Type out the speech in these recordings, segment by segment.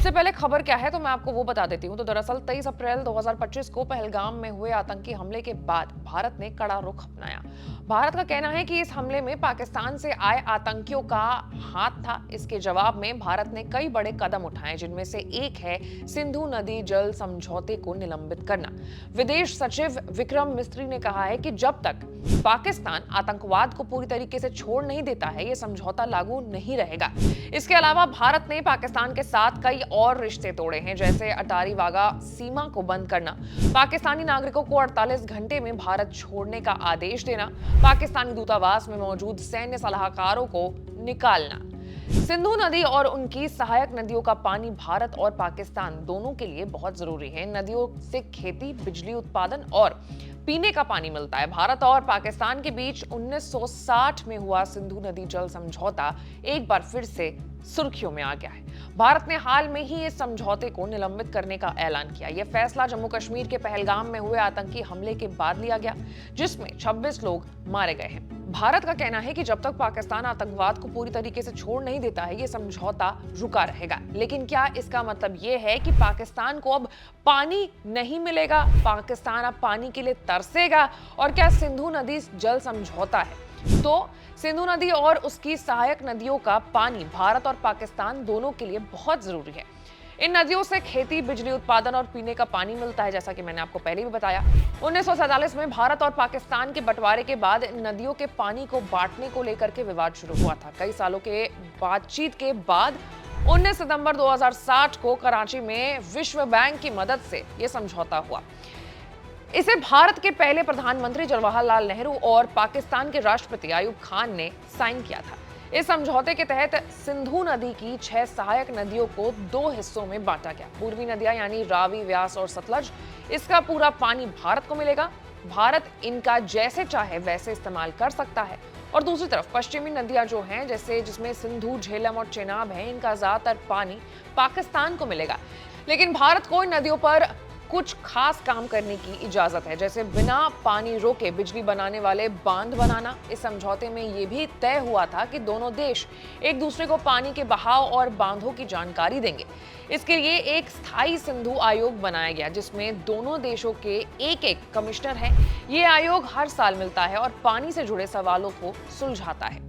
उससे पहले खबर क्या है तो मैं आपको वो बता देती हूँ। तो दरअसल 23 अप्रैल 2025 को पहलगाम में हुए आतंकी हमले के बाद भारत ने कड़ा रुख अपनाया। भारत का कहना है कि इस हमले में पाकिस्तान से आए आतंकियों का हाथ था। इसके जवाब में भारत ने कई बड़े कदम उठाए, जिनमें से एक है सिंधु नदी जल समझौते को निलंबित करना। विदेश सचिव विक्रम मिस्री ने कहा है कि जब तक पाकिस्तान आतंकवाद को पूरी तरीके से छोड़ नहीं देता है, यह समझौता लागू नहीं रहेगा। इसके अलावा भारत ने पाकिस्तान के साथ कई और रिश्ते तोड़े हैं, जैसे अटारी वाघा सीमा को बंद करना, पाकिस्तानी नागरिकों को 48 घंटे में भारत छोड़ने का आदेश देना, पाकिस्तानी दूतावास में मौजूद सैन्य सलाहकारों को निकालना। सिंधु नदी और उनकी सहायक नदियों का पानी भारत और पाकिस्तान दोनों के लिए बहुत जरूरी है। नदियों से खेती, बिजली उत्पादन और पीने का पानी मिलता है। भारत और पाकिस्तान के बीच 1960 में हुआ सिंधु नदी जल समझौता एक बार फिर से सुर्खियों में आ गया है। भारत ने हाल में ही इस समझौते को निलंबित करने का ऐलान किया। यह फैसला जम्मू कश्मीर के पहलगाम में हुए आतंकी हमले के बाद लिया गया, जिसमें 26 लोग मारे गए हैं। भारत का कहना है कि जब तक पाकिस्तान आतंकवाद को पूरी तरीके से छोड़ नहीं देता है, यह समझौता रुका रहेगा। लेकिन क्या इसका मतलब यह है कि पाकिस्तान को अब पानी नहीं मिलेगा? पाकिस्तान अब पानी के लिए तरसेगा? और क्या सिंधु नदी जल समझौता है तो सिंधु नदी और उसकी सहायक नदियों का पानी भारत और पाकिस्तान दोनों के लिए बहुत जरूरी है। इन नदियों से खेती, बिजली उत्पादन और पीने का पानी मिलता है, जैसा कि मैंने आपको पहले भी बताया। 1947 में भारत और पाकिस्तान के बंटवारे के बाद इन नदियों के पानी को बांटने को लेकर के विवाद शुरू हुआ था। कई सालों के बातचीत के बाद 19 सितंबर 2060 को कराची में विश्व बैंक की मदद से यह समझौता हुआ। इसे भारत के पहले प्रधानमंत्री जवाहरलाल नेहरू और पाकिस्तान के राष्ट्रपति अयूब खान ने साइन किया था। इस समझौते के तहत सिंधु नदी की 6 सहायक नदियों को 2 हिस्सों में बांटा गया। पूर्वी नदियां यानी रावी, व्यास और सतलज, इसका पूरा पानी भारत को मिलेगा। भारत इनका जैसे चाहे वैसे इस्तेमाल कर सकता है। और दूसरी तरफ पश्चिमी नदियां जो हैं, जैसे जिसमें सिंधु, झेलम और चेनाब हैं, इनका ज्यादातर पानी पाकिस्तान को मिलेगा। लेकिन भारत को इन नदियों पर कुछ खास काम करने की इजाजत है, जैसे बिना पानी रोके बिजली बनाने वाले बांध बनाना। इस समझौते में यह भी तय हुआ था कि दोनों देश एक दूसरे को पानी के बहाव और बांधों की जानकारी देंगे। इसके लिए एक स्थायी सिंधु आयोग बनाया गया, जिसमें दोनों देशों के एक कमिश्नर हैं। ये आयोग हर साल मिलता है और पानी से जुड़े सवालों को सुलझाता है।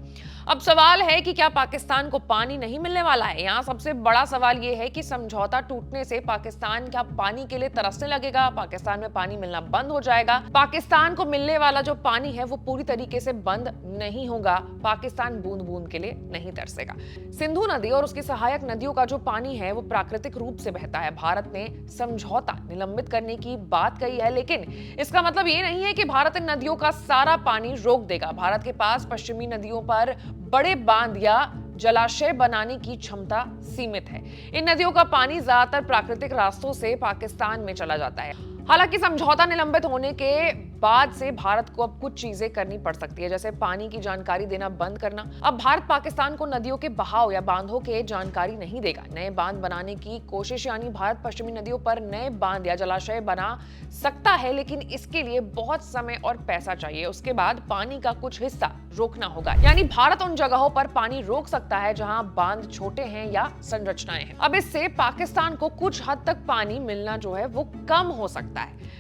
अब सवाल है कि क्या पाकिस्तान को पानी नहीं मिलने वाला है? यहाँ सबसे बड़ा सवाल ये है कि समझौता टूटने से पाकिस्तान क्या पानी के लिए तरसने लगेगा? पाकिस्तान में पानी मिलना बंद हो जाएगा? पाकिस्तान को मिलने वाला जो पानी है वो पूरी तरीके से बंद नहीं होगा। पाकिस्तान बूंद बूंद के लिए नहीं तरसेगा। सिंधु नदी और उसकी सहायक नदियों का जो पानी है वो प्राकृतिक रूप से बहता है। भारत ने समझौता निलंबित करने की बात कही है, लेकिन इसका मतलब ये नहीं है कि भारत इन नदियों का सारा पानी रोक देगा। भारत के पास पश्चिमी नदियों पर बड़े बांध या जलाशय बनाने की क्षमता सीमित है। इन नदियों का पानी ज्यादातर प्राकृतिक रास्तों से पाकिस्तान में चला जाता है। हालांकि समझौता निलंबित होने के बाद से भारत को अब कुछ चीजें करनी पड़ सकती है, जैसे पानी की जानकारी देना बंद करना। अब भारत पाकिस्तान को नदियों के बहाव या बांधों के जानकारी नहीं देगा। नए बांध बनाने की कोशिश, यानी भारत पश्चिमी नदियों पर नए बांध या जलाशय बना सकता है, लेकिन इसके लिए बहुत समय और पैसा चाहिए। उसके बाद पानी का कुछ हिस्सा रोकना होगा, यानी भारत उन जगहों पर पानी रोक सकता है जहां बांध छोटे हैं या संरचनाएं हैं। अब इससे पाकिस्तान को कुछ हद तक पानी मिलना जो है वो कम हो सकता है।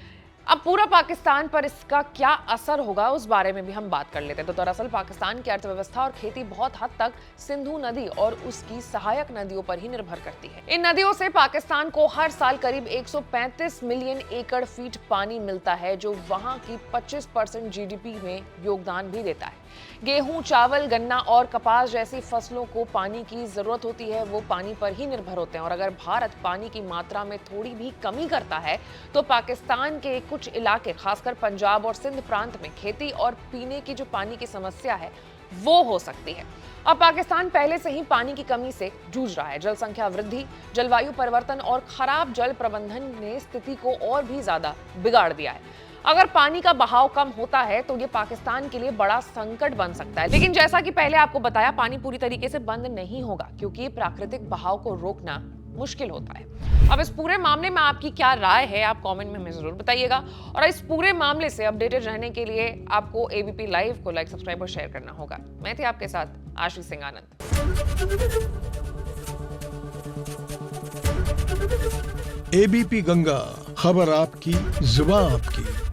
अब पूरा पाकिस्तान पर इसका क्या असर होगा, उस बारे में भी हम बात कर लेते हैं। तो दरअसल पाकिस्तान की अर्थव्यवस्था और खेती बहुत हद तक सिंधु नदी और उसकी सहायक नदियों पर ही निर्भर करती है। इन नदियों से पाकिस्तान को हर साल करीब 135 मिलियन एकड़ फीट पानी मिलता है, जो वहां की 25% जीडीपी में योगदान भी देता है। गेहूं, चावल, गन्ना और कपास जैसी फसलों को पानी की जरूरत होती है, वो पानी पर ही निर्भर होते हैं। और अगर भारत पानी की मात्रा में थोड़ी भी कमी करता है तो पाकिस्तान के कुछ इलाके, खासकर पंजाब और सिंध प्रांत में खेती और पीने की जो पानी की समस्या है वो हो सकती है। अब पाकिस्तान पहले से ही पानी की कमी से जूझ रहा है। जनसंख्या वृद्धि, जलवायु परिवर्तन और खराब जल प्रबंधन ने स्थिति को और भी ज्यादा बिगाड़ दिया है। अगर पानी का बहाव कम होता है तो ये पाकिस्तान के लिए बड़ा संकट बन सकता है। लेकिन जैसा कि पहले आपको बताया, पानी पूरी तरीके से बंद नहीं होगा, क्योंकि प्राकृतिक बहाव को रोकना मुश्किल होता है। अब इस पूरे मामले में आपकी क्या राय है, आप कमेंट में हमें जरूर बताइएगा। और इस पूरे मामले से अपडेटेड रहने के लिए आपको एबीपी लाइव को लाइक, सब्सक्राइब और शेयर करना होगा। मैं थी आपके साथ आशीष सिंह आनंद। एबीपी गंगा, खबर आपकी, जुबान आपकी।